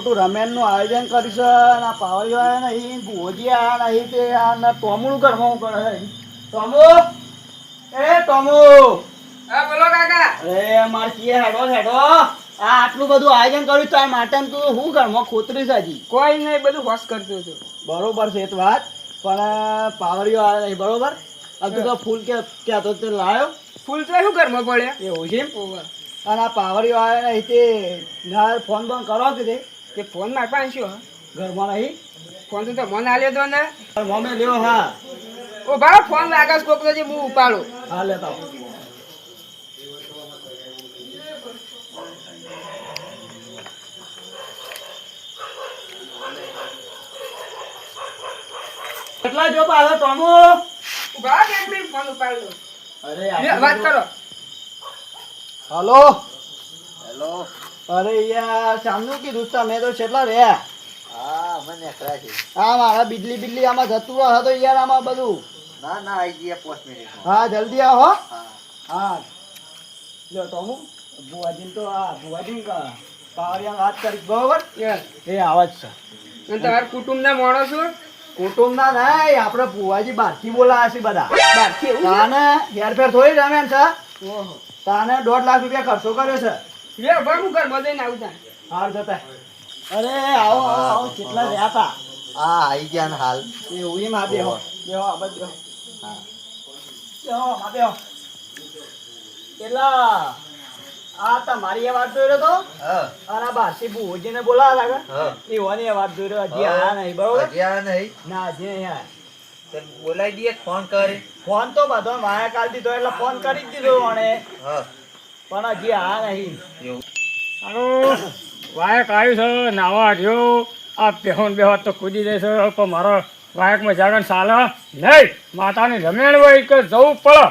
મોટું રમેનનું આયોજન કર્યું છે અને આ પાવડીઓ આવ્યા નહીં, ભોજી આવ્યા નહીં, તે આ ટોમુનું ઘરમાં કરે છે. ટોમુ, એ ટોમુ. હા બોલો કાકા. અરે માર કીએ હેડો હેડો. આ આટલું બધું આયોજન કર્યું તાર માટે તું શું ઘરમાં ખોતરી છે હજી? કોઈ નહીં, બધું હોશ કરતો હતો. બરોબર છે એ તો વાત, પણ પાવડીઓ આવે નહીં બરોબર. अब तो फूल क्या तो लायो ફૂલ તો શું ઘરમાં પડ્યા એવું છે અને આ પાવડીઓ આવે નહીં તે ના ફોન બંધ કરો કે તે ફોન માર પાસે શું ઘરમાં નહીં ફોન તો મને આલ્યો તો ને મમ્મી લ્યો. હા ઓ ભાઈ ફોન લાગે કોક તો હું ઉપાડું. હા લેતા કેટલા જો પાછો ટોમો ઉભા એક મિનિટ ફોન ઉપાડ લો. અરે વાત કરો. Hello hello. અરે યાર સામનું કીધું તમે તો કેટલા રહ્યા? હા મને ખરા છે. હા મારા બિજલી આમાં જતું રહે તો યાર આમાં બધું. ના ના આવી ગયા 5 મિનિટ. હા જલ્દી આવો. હા હા લો ટોમુ બુવાજી તો આ બુવાજી પાવરિયા વાત કરી બરોબર એ આવાજ છે. અને તમારા કુટુંબના માણસો કુટુંબના નહીં આપણે બુવાજી બહારથી બોલાયા છે બધા. બહારથી એવું છે? તાને હેરફેર થોડી રમે છે. ઓહો તાને 1.5 લાખ રૂપિયા ખર્ચો કર્યો છે. લે ભાઈ હું ઘરમાં જઈને આવું તા. હાર જતા અરે આવો આવો આવો કેટલા રહ્યા તા હા આવી ગયા ને હાલ. એવું એમ આ બેહો બેહો આ બાજુ બેહો. હા બેહો આ બેહો. કેટલા આ તમારી એ વાત જોઈ રહ્યો તો હા અને આ બારસી બુજીને બોલાવા લાગે હા એવાની એ વાત જોઈ રહ્યો હજી આયા નહીં બરોબર. હજી આ નહીં ના હજી નહીં આયા. તો બોલાવી દઈએ ફોન કરી. ફોન તો બધો માયા કાલ દીધો એટલે ફોન કરી જ દીધો મને હા પણ હજી આયા નહીં. એવું હાલો વાયક આવ્યું છે નાવા રહ્યો આ બેહોન બેહોત તો કૂદી દેશે પણ મારો વાયકમાં જાગન ચાલે નહીં માતાની રમેણ હોય કે જવું પડે.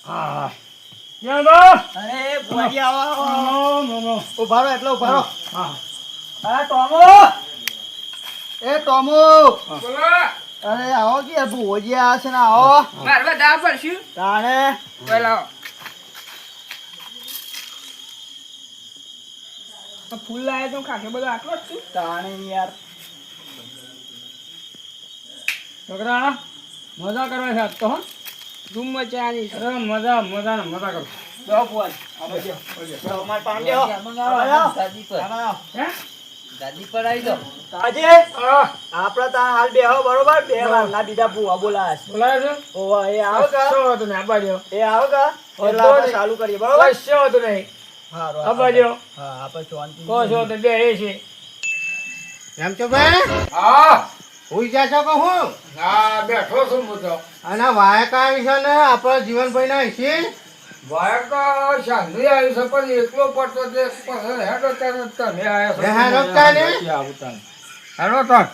હા ક્યાં તો અરે બુવાજી આવો આવો ઉભા રહો એટલે ઉભા રહો. હા અરે ટોમો એ ટોમો બોલો અરે આવો કે બુવાજી આવ્યા છે ને આવો મારવા દા પડશું તાણે પેલા ફૂલ લાયા તો ખાકે બધું આટલો જ છું. તાણે યાર છોકરા મજા કરવા છે આજ તો હો. ધૂમ મચાની છે. અરે મજા મજા મજા કરો. બેહો બુવાજી આ બાજુ બેહો. માર પાસે બેહો. દાદી પર આમાં આવો. હે દાદી પર આવી દો. આજે હા આપડે ત્યાં હાલ બેહો બરોબર. બે વાર ના બીજા બુવા બોલાયા છે. બોલાય છે ઓવા એ આવો કા શું હતું ને આબા રહ્યો એ આવો કા એટલે આપણે ચાલુ કરીએ બરોબર. કશું હતું નહીં હારું આબા રહ્યો હા આપણે શાંતિ કહો છો તો બે એ છે. એમ છો ભાઈ હા હુઈ જા છો કે હું હા બેઠો છું હું તો. અને વાયક આવી છે ને આપણા જીવનભાઈ ના છે વાયક તો શાંતિ આવી છે પણ એકલો પડતો તે પછી હેડો ત્યારે તમે આયા છો. હેડો તાને? હેડો તાન.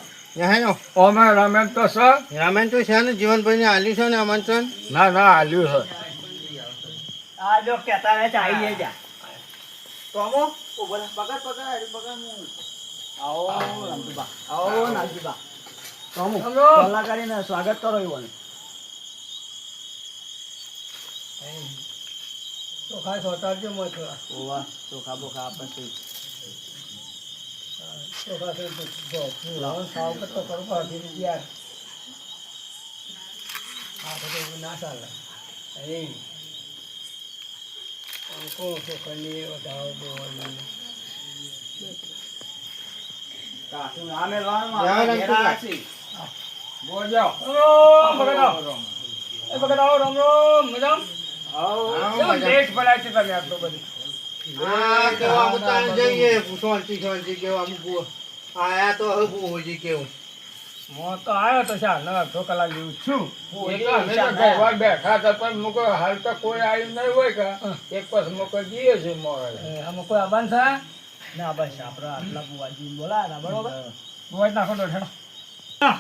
હેનો ઓમે રમેન તો છે રામાયણ તો છે ને જીવનભાઈ ને આલ્યું છે ને આમંત્રણ ના ના હાલ્યું છે. આ જો કહેતા રહે છે આવી જાય જા ટોમો ઉભો રહે. પકડ પકડ હારી પકડ હું આવો રમતુબા આવો નાજીબા ટોમો હલો. સલાહ કરીને સ્વાગત કરો એવું ચોખા સોટાડજો મોય થોડા. ઓવા ચોખા બોખા આપણે ચોખા તો લાવન સાવ કરતો કરો પાડી યાર. આ બધું એવું ના ચાલે. એ કોણ ચોખાની વધારો બોલવાનું. કાઠું ના મેલવાનું જય આપણે રમતુબા. ઘેરા છે. બોલ જાઓ. રામ રામ. એ બગડ આવો રામ રામ મજામ. આવો કેમ લેટ પડાય છે તમે આટલું બધું? હા કેવા મુતાન જઈએ શાંતિ શાંતિ કેવા મૂકવું આયા તો હવે બહુ હોજી કેવું હું તો આવ્યો તો ચાલ અડધો કલાક જેવું છું. હું એટલે અમે તો ચાલ. ઘરમાં બેઠા હતા પણ મૂકો હાલ તો કોઈ આવ્યું નહીં હોય કે એક પછી મૂકો જઈએ છે મોડે. આમાં કોઈ આબાન છે? ના બસ આપણે આટલા બુવાજી બોલાયા હતા બરોબર. દોડ નાખો તો હેડો.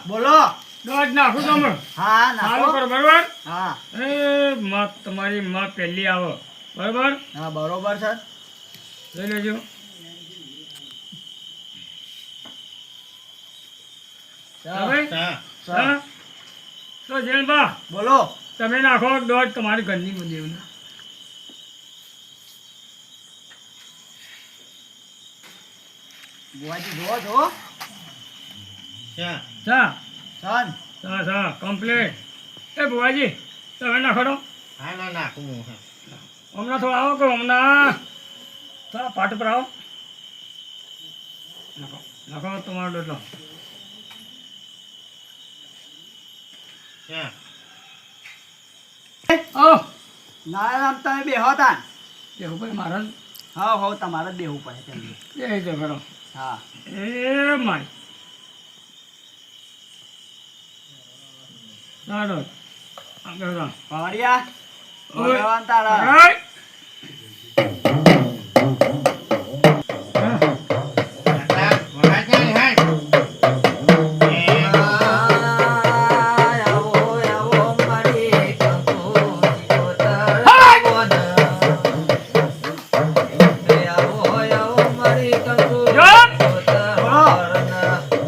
બોલો દોડ નાખો તમે. હા ચાલુ નાખો કરો બરોબર. હા એ માં તમારી માં પહેલી આવો બરોબર હા બરોબર સર. લઈ લેજો. હવે? હા? તો જેલબા બોલો તમે નાખો દોડ તમારી ઘરની દેવને. બુવાજી જોવો જો ક્યાં? ચા સન ચા કમ્પ્લીટ. એ બુવાજી તમે નાખો હા ના નાખું હું. હમણાં થોડા આવો કે હમણાં થોડા પાટ પર આવો. નાખો નાખો તમારો ડોટલો. ક્યાં? નારાયણ તમે બેહો તા એવું ભાઈ મારા હા હો તમારે જ બેહવું પડે તેમ એ જ કરો. હા એ માય ચાલો આગળ જાઓ. પાવડિયા ઓય. ભગવાન તારા પકડાય. આટલા વગાડ ક્યાં લે, હાય?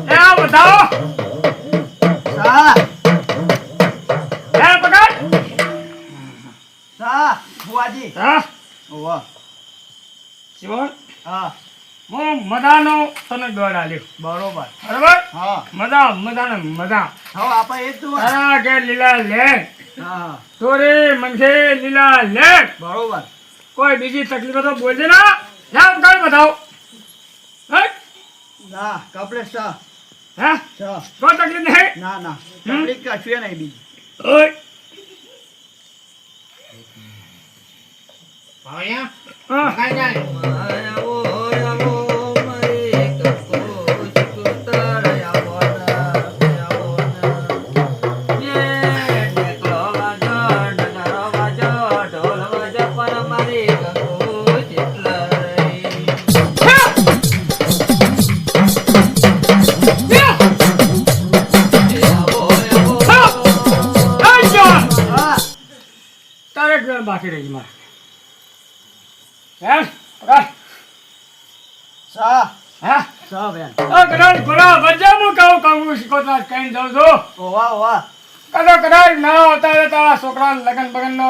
એ આ બતાવો. સા એ પકડ. સા બુવાજી હા ઓવા શિવણ હા હું મજાનો તને દોડ આલ્યો બરોબર બરાબર. હા મજાને મજા. હવે આપણે એ જ જોવા તારા કે લીલા લે હા તોરે મનસે લીલા લે. બરોબર કોઈ બીજી તકલીફ તો બોલજે ના. જા પકડ બતાવો. હે ના કપડે સા હે સા કોઈ તકલીફ નહીં. ના ના તકલીફ કશું નહીં બીજી ઓય પાવડિયા, હા વગાડ જાય. હા તારે જ બાકી રહી મારે. હે પકડ. સા હે સા બેન કદાચ ઘોડા વજામાં કહું શીખોતા કઈ જાઉં છું. ઓવા ઓવા કદાચ ના હોતા રે તારા છોકરા લગન બગન નો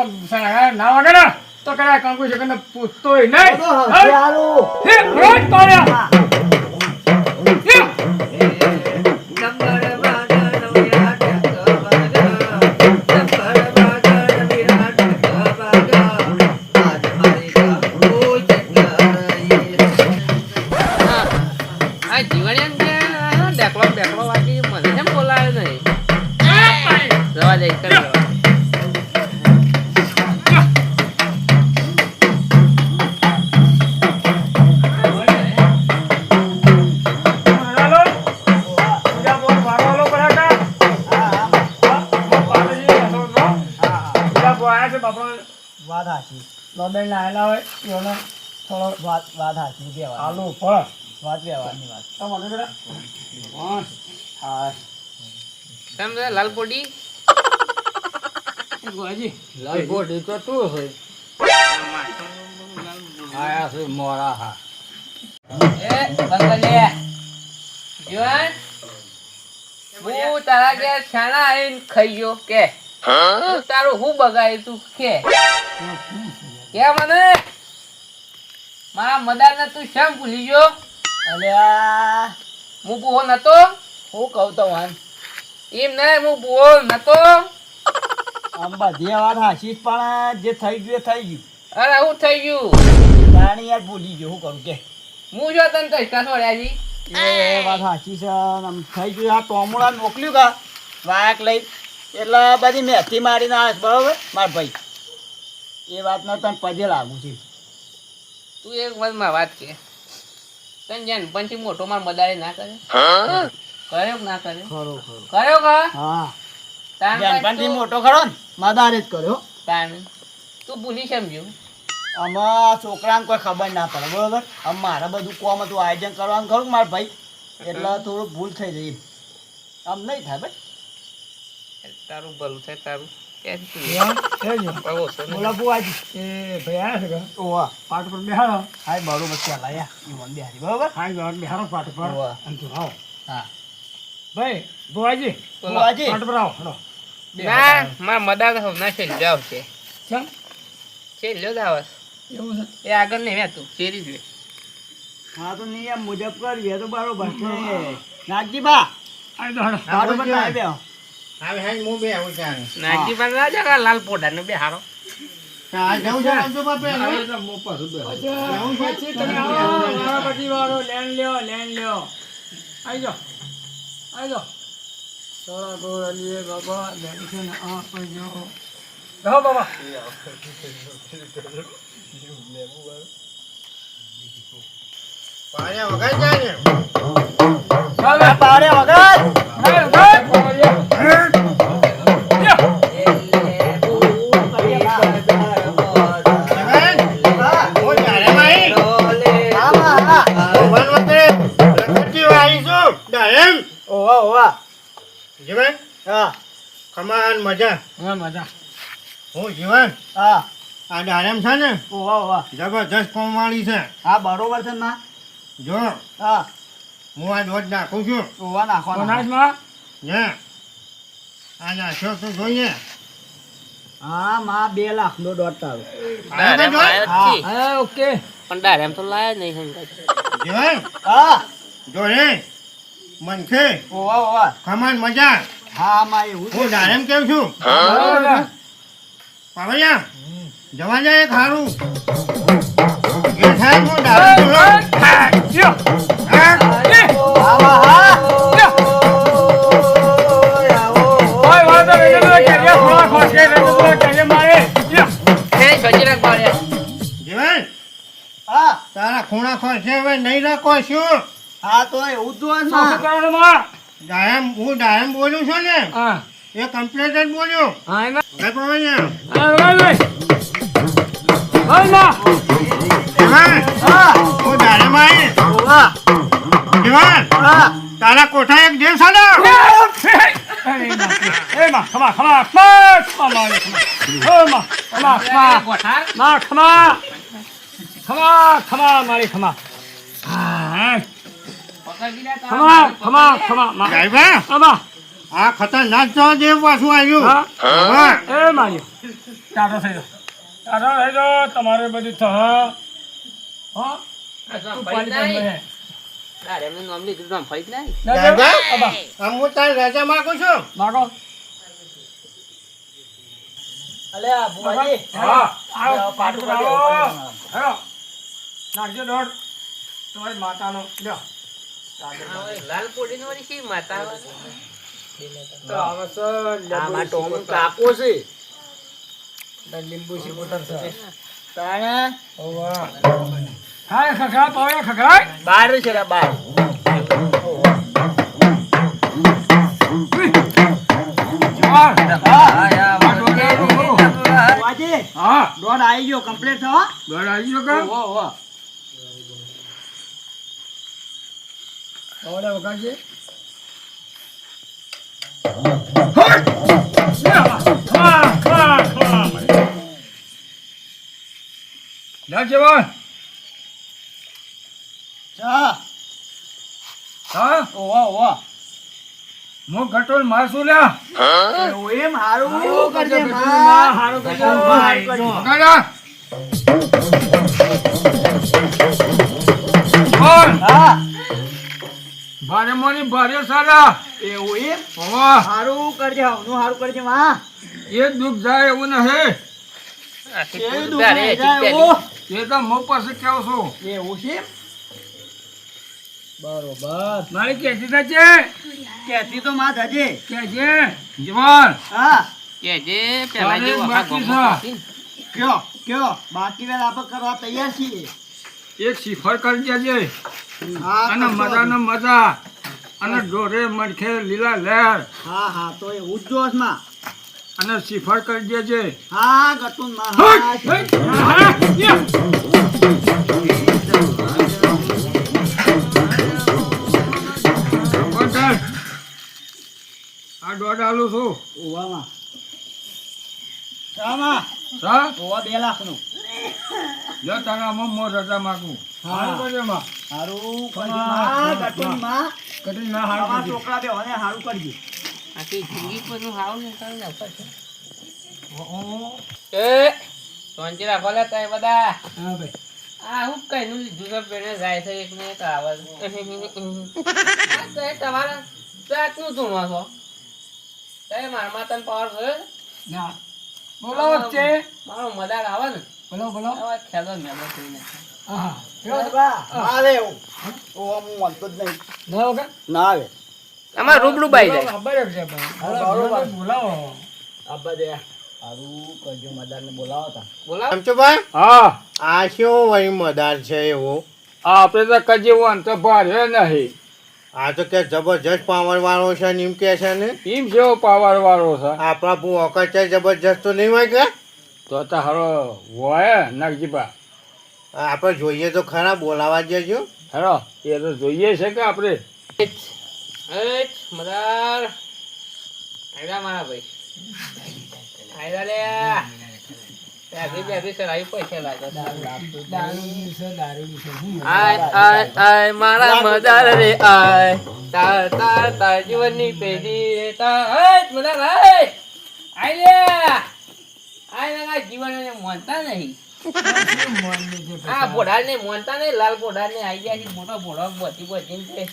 ના વાગે ને તો કદાચ કંકુ શિખર પૂછતોય નહીં. સારું હે રોજ પાડ્યા. હે હાલો પૂજા બોલ વાળો પરાકા. પૂજા બોયા છે બાપા. વાત હાચી લોબેન આયેલા હોય એનો થોડો વાત હાચી બેવા આલુ ફળ વાત બેવાની વાત તમારે બેટા હા લાલપોડી ગોજી લાલપોડી તો તું હોય. આયા છે મોરા હા. હું તારા ઘેર છાણા આવીને ખાઈ ગયો કે તું તારું હું બગાડ્યું તું કે મને મારા મદારને તું શેમ ભૂલી ગયો? અલ્યા હું બુઓ નતો હું કહું તો વાન એમ નહીં, હું બુઓ નતો. આમ બધી વાત હાચી જ પણ જે થઈ ગયું એ થઈ ગયું અરે હું થઈ ગયું? જાણી યાર ભૂલી ગયો શું કરું કે હું જો તને તો હિસ્સા છોડ્યા છી. એ વાત સાચી છે આમ થઈ ગયું આ ટોમુડા મોકલ્યું કા વાયક લઈ એટલે બધી મેથી મારીને આવે છે બરોબર માર ભાઈ એ વાતનો તને પજે લાગુ છે તું એક વનમાં વાત કે તને જાન પંછી મોટો માર મદારે ના કરે કર્યો કે ના કર્યો? ખરો ખરો કર્યો કા હા તાન જાનપણથી મોટો ખરો ને મદારે જ કર્યો તાન તું ભૂલી સમજ્યું. આમાં છોકરાને કોઈ ખબર ના પડે બરોબર આમ મારે બધું કોમ હતું આયોજન કરવાનું ખરું મારા ભાઈ એટલે થોડું ભૂલ થઈ જાય એમ આમ નહીં થાય ભાઈ તારું ભલું થાય તારું કે તું બોલા બોલા બુઆજી એ ભાઈ આવ્યા છે કે ઓવા પાટ પર બેહાડો. હાય બરોબર ચાલ આયા ઈવન બેહારી બરોબર હા જવાબ બેહાડો પાટ પર વાહ. અને તું આવો હા ભાઈ બુવાજી બુઆજી પાટ પર આવો હેડો. ના માર મદાર ના છે જાવ છે કેમ છે લ્યો દાવસ એવું છે એ આગળ નહીં તું શેરી જ લે હા તો નિયમ મુજબ કરીએ તો બરોબર છે નાગજી બા આ તો હળો. સારું બતાવી બે હવે હાઈ હું બે આવું ચાલે નાગજી પર રાજા કા લાલ પોડા ને બે હારો આ જવું છે આમ તો બાપે આ તો મોં પાછું બેસે. પછી તમે આવો, વાળો વાળો લેન લ્યો આઈ જાઓ થોડા ગોળ લીએ બાબા દર્શન આપજો રહો બાબા પાણી વગાઈ જાય ને ચાલે પાડે વગર હું ડાયરેમાં આવી વન વખતે રખડતી આવી છું ડાયરેમ ઓવા જીવન હા કમાન મજા હા મજા હું જીવન હા આ ડાયરેમ છે ને ઓવા જબરજસ્ત કોમવાળી છે હા બરોબર છે ના જો હા હું આ દોઢ નાખું છું ઓવા નાખો સોનાજમાં ને આ નાખ્યો તો જોઈએ હા માં 2 લાખ નો દોઢ તારો ડારે માયા હા. છી હા ઓકે પણ ડારે એમ તો લાયા જ નહીં શંકર જીવન હા જો રે મનખે ઓવા કમાન મજા હા માં એવું હું ડાયરેમ કેવું છું બરાબર. પાવૈયા જવા જાય ખારું એ થાય હું ડાયરેમ છું હા, લ્યો. હા આવા હા કોઈ વાંધો નહીં, તો કેરીએ ફોડા ખોસકે, તો કેરીએ મારે. લ્યો. હે સોચી રાખ પાડ્યા જીવન હા તારા ખૂણા ખોરશે હવે નહીં રાખો શું હા તો એવું જ જોવાનું શું ના. કરવાનું માં? હું ડાયમ બોલું છું ને હા. એ કમ્પ્લેટ જ બોલ્યો હા, એમાં. હે પાવૈયા હા, ભાઈ, ભાઈ. ભાઈ, માં. જીવન હા હું ડાયરેમ આવી ઓવા જીવન હા તારા કોઠા એક દેવ છે ને એ માં, ખમા, ખમા, મારે, ખમા. ઓ માં, ખમા, ખમા. ગોઠાર માં, ખમા. ખમા, મારી ખમા. હા, પકડી લે ખમા, માં. ડ્રાઈવર આ માં. આ ખતરનાક તો દેવ પાછું આવ્યું હા. હા એ માર્યો. ટાઢો થઈ જાઓ. તમારે બધું થશે. હા? તું પાડી દે મને. ડારે એમનું નામ લીધું નામ ફરી જ નહીં ના, ના, ડ્રાઈવર આબા. આમ હું તારી રજા માંગુ છું માગો. અલે આ બુઆજી હા. આવો, પાટું પાટું કરી આવો. આવો. હેલો. નાખજો દોઢ. તમારી માતાનો. લ્યો. લાલ પોડી નો વળી શી માતા તો આવે છે, આમાં ટોમ કાકો છે લીંબુ શીપોતર છે. તાણે ઓવા. ખાય, ખખડા, પાવડા, ખખડાય. બાર છે રે બાર જવાન. હા બુઆજી. બુઆજી હા. દોઢ આવી ગયો કમ્પ્લીટ થયો દોઢ આવી ગયો કાં? ઓવા પાવડા વગાડજે. જા જવાન. ચા હા, ઓવા હું ઘટોલ મારશું લ્યા. એવું એમ હારું કરજે માં, માં હારું કરજે. હારું કરજે. વગાડ્યા. બોલ. હા ભારે મોની ભારે સારા. એવું એમ હોવા. હારું કરજે હવનું હારું કરજે માં એ દુઃખ જાય એવું નહીં. કેવું દુઃખ ડારે નહીં જાય, ચીપેલી. ઓ. એ તો હું પાસે કેવું છું. એવું છે બરોબર મારી કેસી છે કેતી તો માં થજે કે છે જવાન. હા કે જે પેલા જે તારે વખા બાકી ગમો છે. હતી ને, કયો બાકી વેળ આપણે કરવા તૈયાર છીએ એક શિખર કરી દેજે. હા અને કરશો. મજાનો મજા અને ઢોરે મરખે લીલા લહેર હા હા તો એવું જ જોશ માં અને શિખર કરી દેજે. હા ગટુન માં હટ, હા હટ, હા, યા. બોલ ચાલ. આ દોઢ આલું છું. ઓવામાં શામાં સા ઓવા 2 લાખ નું જો તારા મો રજા માગું. હા. હારું કરજે માં. હારું કરજે હા, માં હા, ગટુન હા. માં કદી ના હારું આવા કરજે. છોકરા બે હોને હારું કરજે આખી જિંદગી કોઈનું હાવ નહીં કરે ને ઉપર છે. ઓહો. એ શાંતિ રાખો લે તય બધા હા ભાઈ. આ હું કઈનું લીધું તો પેણે જાય છે એક ને એક આવે છે. આ તો એ તમારા જાતનું ધૂણો છો તે મારા માતાને પાવર થયો છે? ના બોલાવો જ છે. મારો મદાર આવે ને બોલો બોલો. આવા ખેલો મેલો થઈ ને હા બા, મારે એવું હું માનતો જ નહીં. ના વગર ના આવે આમાં રૂબરૂ બાઈ જાય ખબર જ છે ભાઈ. બરોબર. બોલાવો. આબા દે સારું કરજો મદારને બોલાવો તા. બોલાવો ચમચુભાઈ હા આ શું વળી મદાર છે એવો આપણે તો કજી વાંધો ભાર્યો નહીં. આ તો કે જબરજસ્ત પાવર વાળો છે ને એમ કે છે ને એમ જેવો પાવર વાળો છે. આપણા ભૂ છે જબરજસ્ત તો નહીં હોય કે તો હારો હોય નાગજીબા. આપણે જોઈએ તો ખરા બોલાવા જજો હેરો એ તો જોઈએ છે કે આપણે મદાર આયરા મારા ભાઈ આયરા લે બેઠી બેઠી સરાઈ પૈસા લાગે દારૂ છે દારૂ છે. હું આય આય આય મારા મદાર રે આય તાર તાર તાર જીવનની પેઢી રે તાર આય મદાર આય આય લે આય ના જીવનને મોનતા નહીં આ બોડાને મોનતા નહીં લાલ બોડાને આઈ ગયા છે મોટો બોડો બધી બધી છે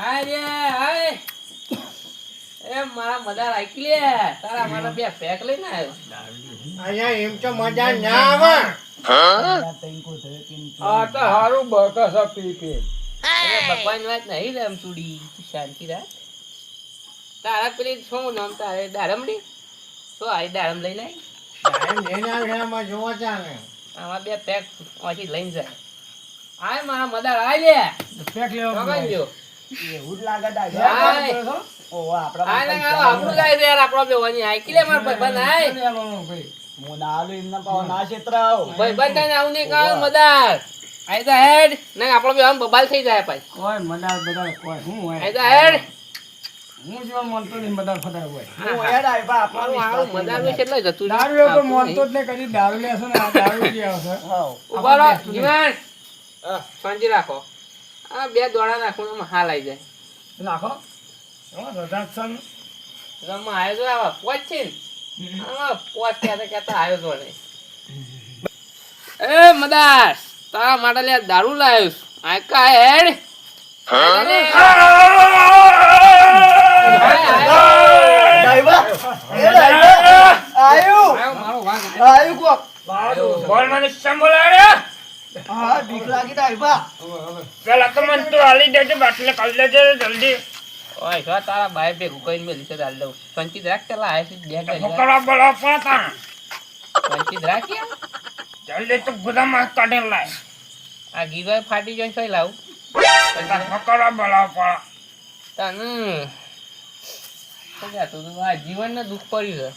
આય રે આય એ મારા મદાર આઈ લે તારા મારા બે પેક લઈને આવ્યો અહીંયા એમ તો મજા ના આવે આ તો હારું બકસ પી પી. અરે ભગવાન વાત નહીં રામ ચૂડી શાંતિ રાખ તારા પેલી શું નામ તારે દાડમડી શું આવી દાડમ લઈને આવી જોવા ચાલે આમાં બે પેક ઓછી લઈને જાય આય મારા મદાર આય લે પેક લેવા ભગવાન જો એવું જ લાગે દાદા. આય ઓહો, આપણા આય ને આપણું જાય છે યાર આપણો બેવાની આય કે લે માર ભાઈબંધ આય ભાઈ. હું ના આલું એમના પાવ ના છેતરાવ. ભાઈબંધ થઈને આવું નહીં કહો મદાર આય તો હેડ ને આપણો બેવાન બબાલ થઈ જાય પાછ કોઈ મદાર બધા કોઈ હું હોય. આય તો હેડ હું જેવા માનતો નહીં મદાર ફદાર હોય. હું હેડ આવી બા, આપણો મારું વિશ્વાસ મદાર નહીં. કેટલો જતું દારૂ એવો કોઈ માનતો જ નહીં. કદી દારૂ લેશો ને આ દારૂ જ આવશે. હાવ. ઉભા રહો જીવન શાંતિ રાખો આ બે દોડા નાખું ને હાલ આવી જાય નાખો. રજાક્ષણ રમવા આવ્યો તો આવા પોચ છે ને આમાં પોચ કહેતા આવ્યો તો ને એ મદાર તારા માટે લે દારૂ લાવ્યો છું આ કા હેડ ડાયવા, એ ડાયવા. આયુ મારો વાંક આયુ કોક. બોલ મને સંભળાય. હા, બીક લાગી ડાયવા. પેલા તો મને તું આલી દેજે બાટલે કાઢી લેજે જલ્દી. ઓય જો તારા ભાઈ ભેગું કઈને મેલી છે દાલ દઉં પંચી રાખ પેલા આવે છે બે કરી પકડવા બોલાવ પાતા. પંચી રાખ યાર જલ્દી તું ગુદામાં કાઢી લાય. આ ગીરો ફાટી જાય છે લાવું પકડવા બોલાવ પડા. તને તું આ જીવનને દુઃખ પડ્યું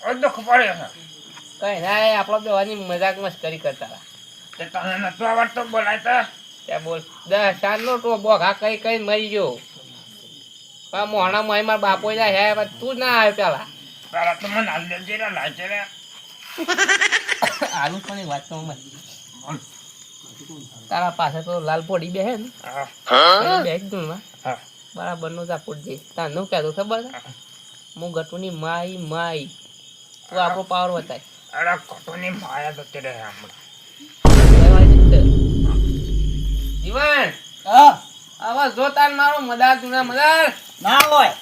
છે દુઃખ પડે છે. કઈ ના આપણો બેવાની મજાક મસ્કરી કરતા તે તને નતું આવડતું બોલાય તો ત્યાં બોલ 10 સાલનો તો બોઘા કઈ કઈ મરી ગયો પણ મોહણા મોય મારા બાપો જાય હે પણ તું ના આવે પેલા પેલા તો મને હાલ દેજે રે લાજે રે. આલુ પણ વાત તો મત તારા પાસે તો લાલ પોડી બેહે ને હા. બેહ દુનમાં હા. બરાબર નો જાપુટ દે તાનું કહેતો ખબર છે હું ગટુની માઈ માઈ તું આપણો પાવર બતાય અરે ખોટુની માયા તો તેરે હમણાં. જીવન હા, આવા જો તાન મારો મદાર તુના મદાર ના હોય.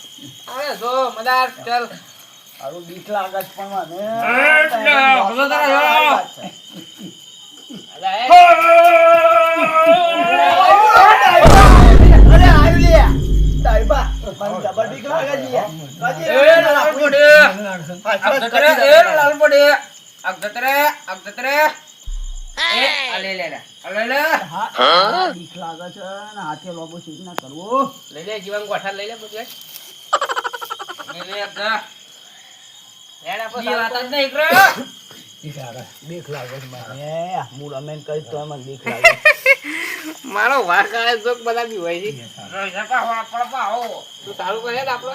આવે જો મદાર ચાલ હારું બીક લાગે છે પણ મને. એટલે ભલો તારા જો. અલા એ અરે આયુ લે. ડાયવા, મને જબર બીક લાગે છે યાર. કાજી એ લાલ પોડે અગતરે એ લાલ પોડે અગતરે એ આલે લે લે હા, બીક લાગે છે ને હાથે લોબો શીખ ના કરવો. લઈ લે જીવન ગોઠા લઈ લે બધું લઈ લે અગા હેડ આપો વાત જ નહીં કરો બીક લાગે છે મને. હું રમેન કહીશ તો મને બીક લાગે. મારો વાઘ આવે જોક બધા બી હોય છે રોજા કા હો આપણા પાઓ. તું સારું કરે ને આપણો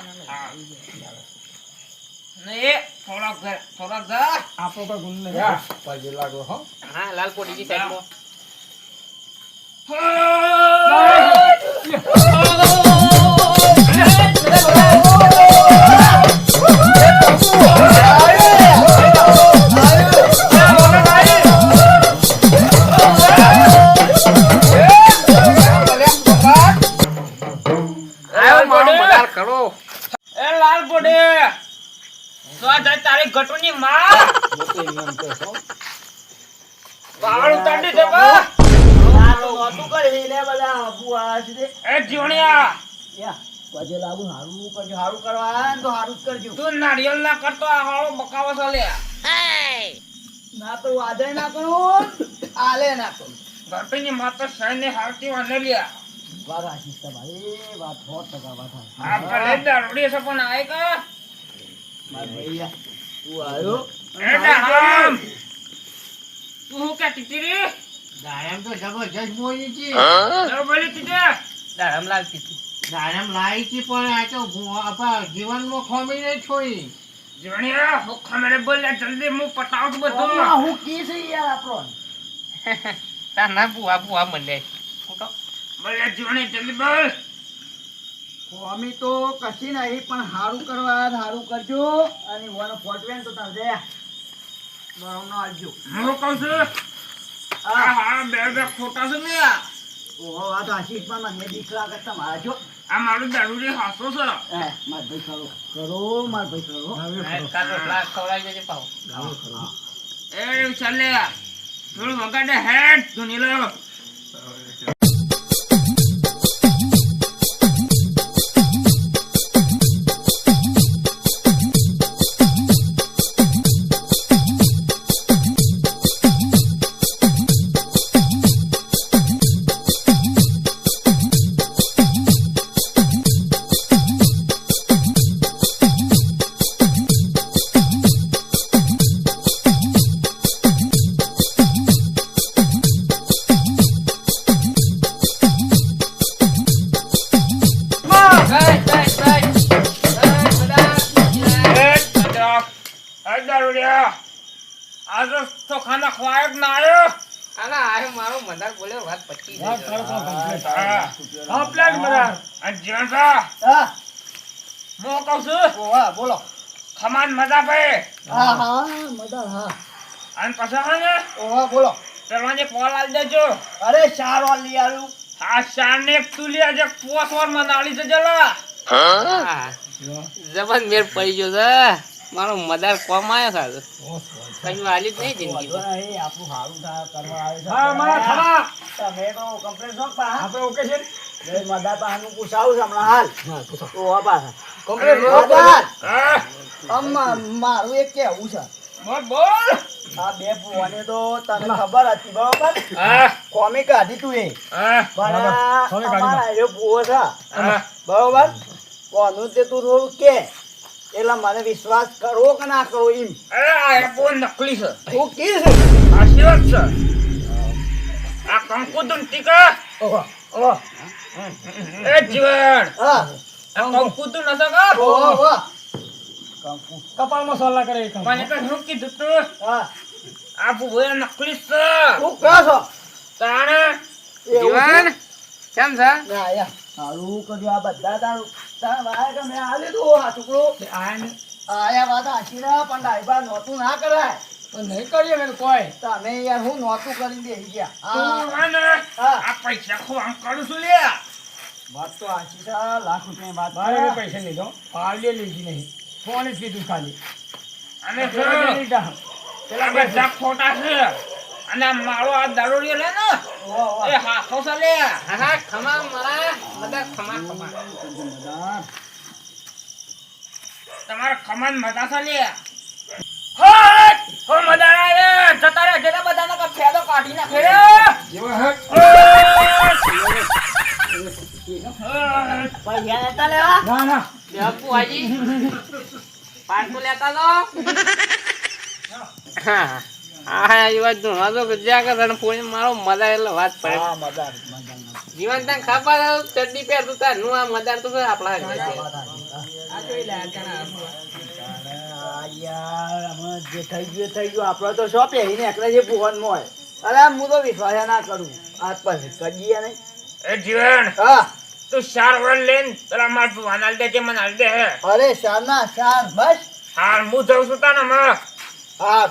ને એ થોડાક જા આપણો કોઈ ગુણ નહીં. પગે લાગો હો. હા લાલ પોડી ની સાઈડમાં આયુ! તો આ જાય તારી ગટુની માં હું તો એમ એમ કહું છું. વાળું તાંડી દે બા. આ તો નહોતું કરે એટલે બધા બુઆ છે તે. એ જીવણિયા યા, પછી લાગુ હારું કરજો, હારું કરવા આયા ને તો હારું જ કરજો. તું નારિયેલ ના કરતો આ હાળો બકાવો છે લે. ના તો વાદળ ના કરું, આલે ના કરું. ગટુની માં તો સૈન્ય હારતી વાને લ્યા. વાત આશીષ તમારી, વાત 100% વાત આશીષ. આ ભલે દારૂડી છે પણ આય કા મારા ભાઈ યા, તું આવ્યો? એ દારામ તું હું કે ટીટીરી દાયમ તો જબરજસ્ત મોઈ છે. જો બોલી ટીટી દારામ લાલ ટીટી દાયમ લાઈ છે પણ આ તો આપણા જીવનમાં ખોમી નહીં છોઈ. જીવણિયા હું ખમરે બોલ જલ્દી હું પતાવું છું બધું. આમાં હું કી છે યાર આપણો? તાના બુઆ બુઆ મને ફોટો બોલે જીવણી જલ્દી બોલ. અમે તો કશી નહીં પણ હારું કરવા આયા, હારું કરજો અને વન ફોટવેન તો તાર દે બરોનો આવજો. હું કહું છું આ હા બે ખોટા છે ને આ. ઓહો, વાત આશીષ પણ મને દીકરા કરતા મારા જો. આ મારું દારૂડી હાસો છે. માર ભાઈ કરો કરો, માર ભાઈ કરો. કાતો ગ્લાસ ખવડાવી દેજે પાવ. એ ચાલે થોડું વગાડે હેડ ધુનીલો. તો ખાના ખવાય જ ના આવ્યો. આના આયો મારો મદાર બોલ્યો વાત પચી વાત કરો તો complete. Complete બધા. અને જીવન સા હા, હું કહું છું ઓહા, બોલો. ખમાન મજા ભાઈ હા હા, મદદ હા. અને પછી હે ને ઓહા, બોલો. ચલવાની પોલ આલી દેજો. અરે સારો લઈ આવ્યું. આ શાને એક તુલી આજે પોસવાર મનાલી છે જલા. જબન મેર પડી ગયો છે મારો મદાર કોમ આવ્યો છે કઈ વાલી જ નહીં જિંદગી વાંધો નહીં, આપણું હારું થાય કરવા આવે છે. હા, મારા ખરા. તમે તો complaint શોખ પા, હા? આપણે ઓકે છે ને? જય મદા પાનું પૂછાવું છે હમણાં હાલ. ઓહા પાછા. Complaint મદા, હા મારું એક કેવું છે. બોલ બોલ. આ બે ભુવાને તો તને ખબર હતી બરોબર, હા કોમી કાઢી તું એ હા પણ આ સોને કાઢી અમારા એ ભુવો છે હા બરોબર, કોનું તે તું થોડું કે એટલે મને વિશ્વાસ કરવો કે ના કરવો એમ અરે આ બહુ નકલી છે. તું કે છે. આ શિવત છે. આ કંકુદન ટીકા ઓહો, ઓહો, એ જીવન હા, આ કંકુદન નતો કા ઓહો, ઓહો. કંકુ. કપાળમાં સોલા કરે એ કામ. મને તો શું કીધું તું હા, આ બુએ નકલી છે. તું કહો છો તાણે એવું જીવન છે? કેમ છે ના, યા. હારું કર્યું આ બધા તારા વાય કે મેં આ લીધું આ ટુકડું. આયા વાત હાચી ના, પણ ડાયબા નહોતું ના કરાય. પણ નહીં કરીએ મેં કોઈ. તમે યાર હું નહોતું કરી બેસી ગયા. તું હા, હે ને હા. આ પૈસા ખોવામ કરું છું લે. વાત તો હાચી છે, લાખ રૂપિયાની વાત મારે કરે. બી પૈસા લીધો પાવલી લીધી નહીં ફોન જ કીધું ખાલી અને પેલા બે લીધા. પેલા બધા ખોટા છે. અને આ મારો આ દારૂડિયો લે ને ઓહો, ઓહો. એ હાથો છે લે. હા હા ખમા મારા મદાર ખમા ખમા મજા. તમારે ખમણ મજા છે લે. હટ! હો મજા આવે જતા રે જેના બધાનો કા ફેદો કાઢી નાખે રે. પૈસા નતા લેવા? ના ના બાપુ હાજી પાટો લેતા લો હા હા એ વાત નું વાંધો કે જ્યાં કે તને ફોન મારો મદાર એટલે વાત પડે હા, મજા આવી, મજા આવી. જીવન તને ખબર ચડ્ડી પહેર તું તાર નું આ મદાર તો છે આપણા ઘરે. વાત હાચી. આ જોઈ લે આ તને આ યાર, હમણાં જે થઈ ગયું એ થઈ ગયું. આપણે તો શું પહેરીને એકલા જે ભુવનમાં હોય. અરે હું તો વિશ્વાસ ના કરું. આજ પછી કરીએ નહીં. એ જીવન હા, તું 4 વર લેન પેલા માર ભુવાન આલ દે જે મને આલ દે હે. અરે શાર ના શાર, બસ. હાર હું જઉં છું તાને માં. હા,